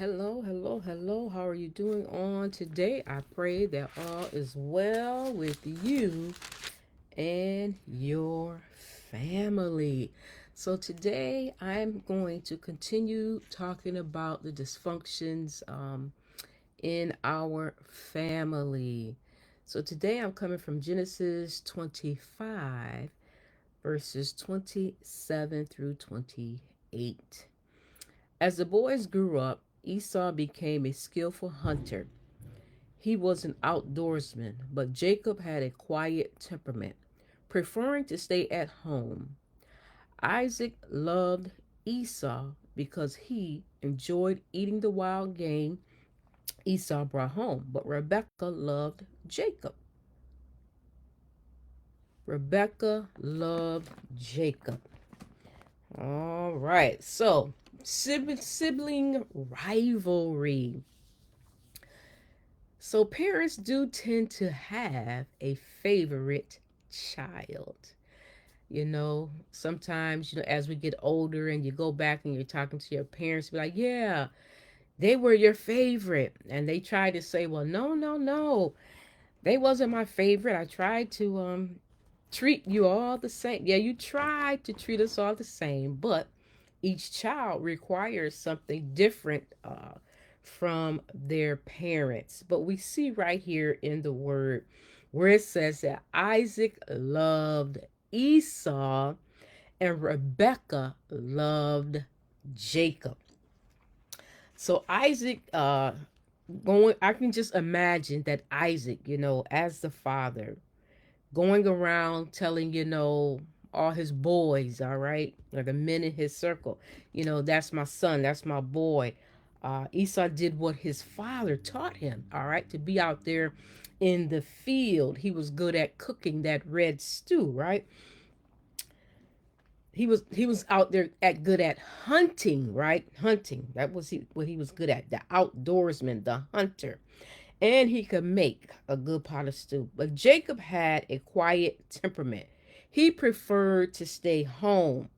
hello. How are you doing on today? I pray that all is well with you and your family. So, today I'm going to continue talking about the dysfunctions in our family. So, today I'm coming from Genesis 25, verses 27 through 28. As the boys grew up, Esau became a skillful hunter. He was an outdoorsman, but Jacob had a quiet temperament, preferring to stay at home. Isaac loved Esau because he enjoyed eating the wild game Esau brought home, but Rebekah loved Jacob. Rebekah loved Jacob. All right, so sibling rivalry. So parents do tend to have a favorite child. Sometimes, as we get older and you go back and you're talking to your parents, be like, yeah, they were your favorite. And they try to say, well, no, no, no. They wasn't my favorite. I tried to treat you all the same. Yeah, you tried to treat us all the same, but each child requires something different from their parents. But we see right here in the word where it says that Isaac loved Esau and Rebekah loved Jacob. So Isaac, I can just imagine that Isaac, as the father, going around telling, all his boys, all right, or the men in his circle, that's my son, that's my boy. Esau did what his father taught him, all right, to be out there in the field. He was good at cooking that red stew, right? He was out there good at hunting, right? Hunting. That was what he was good at. The outdoorsman, the hunter. And he could make a good pot of stew. But Jacob had a quiet temperament. He preferred to stay home.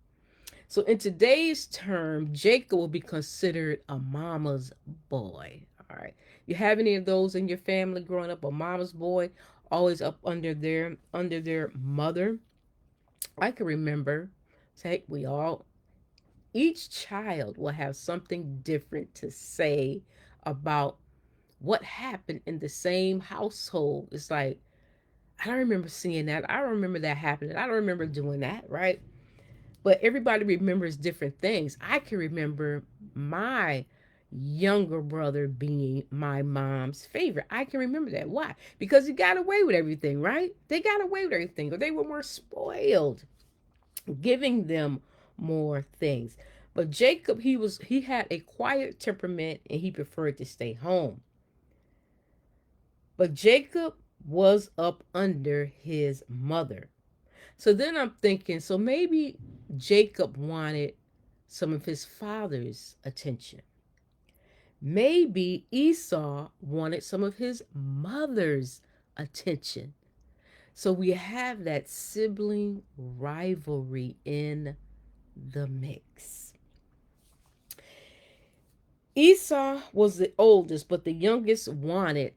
So in today's term, Jacob will be considered a mama's boy. All right. You have any of those in your family growing up, a mama's boy, always up under their mother? I can remember, say we all each child will have something different to say about what happened in the same household. It's like, I don't remember seeing that. I don't remember that happening. I don't remember doing that, right? But everybody remembers different things. I can remember my younger brother being my mom's favorite. I can remember that. Why? Because he got away with everything, right? They got away with everything, or they were more spoiled, giving them more things. But Jacob, he had a quiet temperament and he preferred to stay home. But Jacob was up under his mother. So then I'm thinking, so maybe Jacob wanted some of his father's attention. Maybe Esau wanted some of his mother's attention. So we have that sibling rivalry in the mix. Esau was the oldest, but the youngest wanted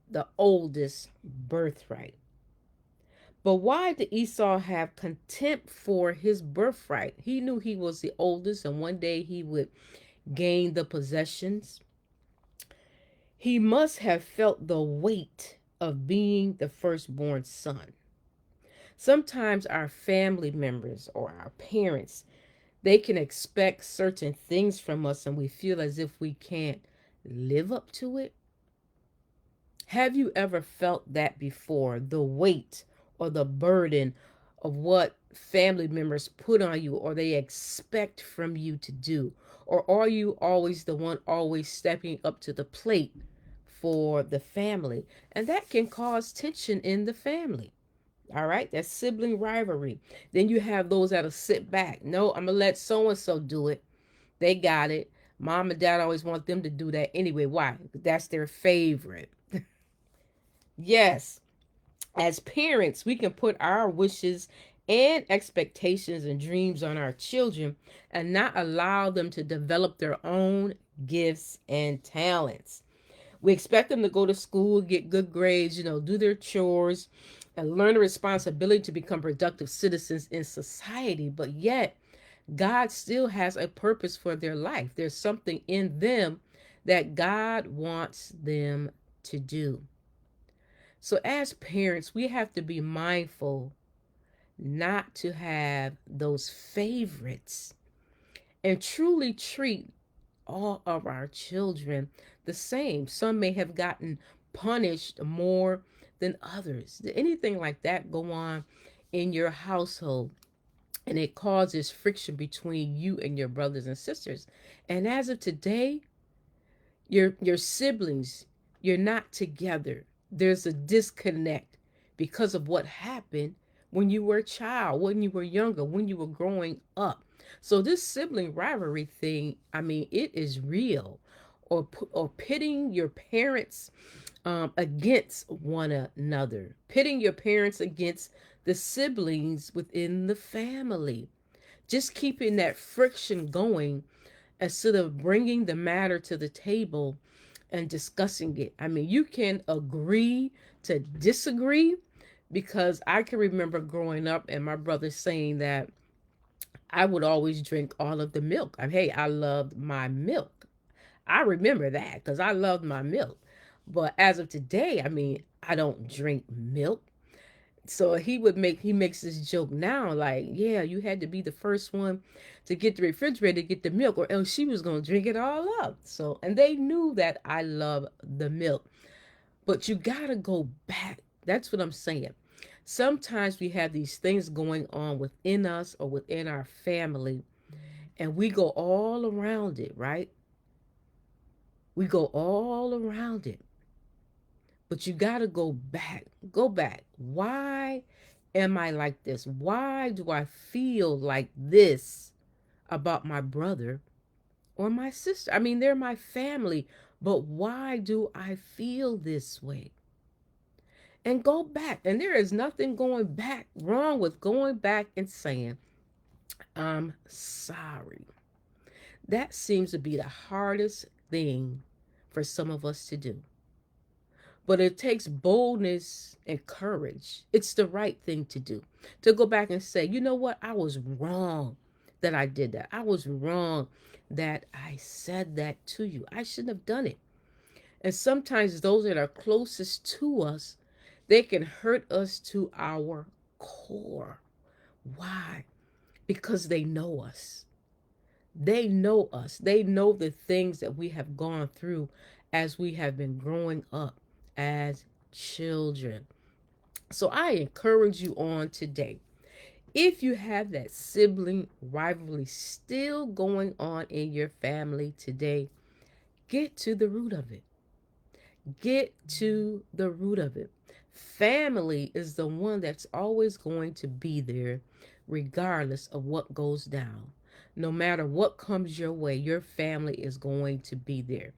the oldest birthright. But why did Esau have contempt for his birthright? He knew he was the oldest and one day he would gain the possessions. He must have felt the weight of being the firstborn son. Sometimes our family members or our parents, they can expect certain things from us and we feel as if we can't live up to it. Have you ever felt that before? The weight or the burden of what family members put on you or they expect from you to do? Or are you always the one always stepping up to the plate for the family? And that can cause tension in the family. All right, that's sibling rivalry. Then you have those that'll sit back. No, I'm gonna let so and so do it. They got it. Mom and dad always want them to do that anyway. Why? That's their favorite. Yes, as parents, we can put our wishes and expectations and dreams on our children and not allow them to develop their own gifts and talents. We expect them to go to school, get good grades, do their chores, and learn the responsibility to become productive citizens in society. But yet, God still has a purpose for their life. There's something in them that God wants them to do. So, as parents, we have to be mindful not to have those favorites and truly treat all of our children the same. Some may have gotten punished more than others. Did anything like that go on in your household? And it causes friction between you and your brothers and sisters. And as of today, your siblings, you're not together. There's a disconnect because of what happened when you were a child, when you were younger, when you were growing up. So this sibling rivalry thing, I mean, it is real. Or pitting your parents against one another, pitting your parents against the siblings within the family, just keeping that friction going instead of bringing the matter to the table and discussing it. I mean, you can agree to disagree, because I can remember growing up and my brother saying that I would always drink all of the milk. Hey, I loved my milk. I remember that because I loved my milk. But as of today, I mean, I don't drink milk. So he makes this joke now, like, yeah, you had to be the first one to get the refrigerator to get the milk, or else she was gonna drink it all up. So, and they knew that I love the milk. But you gotta go back. That's what I'm saying. Sometimes we have these things going on within us or within our family, and we go all around it, right? We go all around it. But you got to go back. Go back. Why am I like this? Why do I feel like this about my brother or my sister? I mean, they're my family, but why do I feel this way? And go back. And there is nothing going back wrong with going back and saying, I'm sorry. That seems to be the hardest thing for some of us to do. But it takes boldness and courage. It's the right thing to do. To go back and say, you know what? I was wrong that I did that. I was wrong that I said that to you. I shouldn't have done it. And sometimes those that are closest to us, they can hurt us to our core. Why? Because they know us. They know us. They know the things that we have gone through as we have been growing up as children. So I encourage you on today. If you have that sibling rivalry still going on in your family today, get to the root of it. Get to the root of it. Family is the one that's always going to be there, regardless of what goes down. No matter what comes your way, your family is going to be there.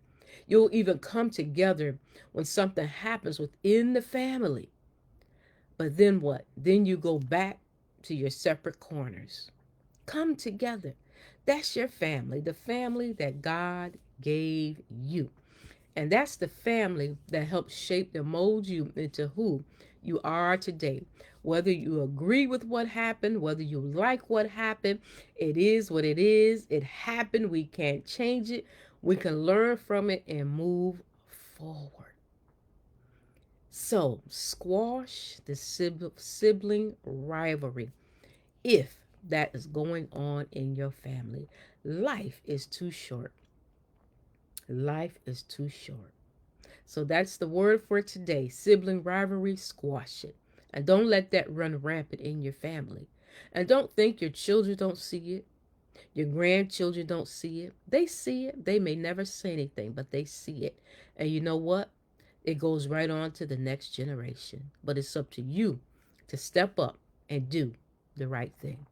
You'll even come together when something happens within the family. But then what? Then you go back to your separate corners. Come together. That's your family, the family that God gave you. And that's the family that helps shape and mold you into who you are today. Whether you agree with what happened, whether you like what happened, it is what it is. It happened. We can't change it. We can learn from it and move forward. So, squash the sibling rivalry if that is going on in your family. Life is too short. Life is too short. So that's the word for today. Sibling rivalry, squash it. And don't let that run rampant in your family. And don't think your children don't see it. Your grandchildren don't see it. They see it. They may never say anything, but they see it. And you know what? It goes right on to the next generation. But it's up to you to step up and do the right thing.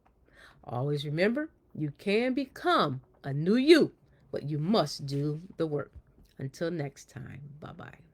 Always remember, you can become a new you, but you must do the work. Until next time, bye bye.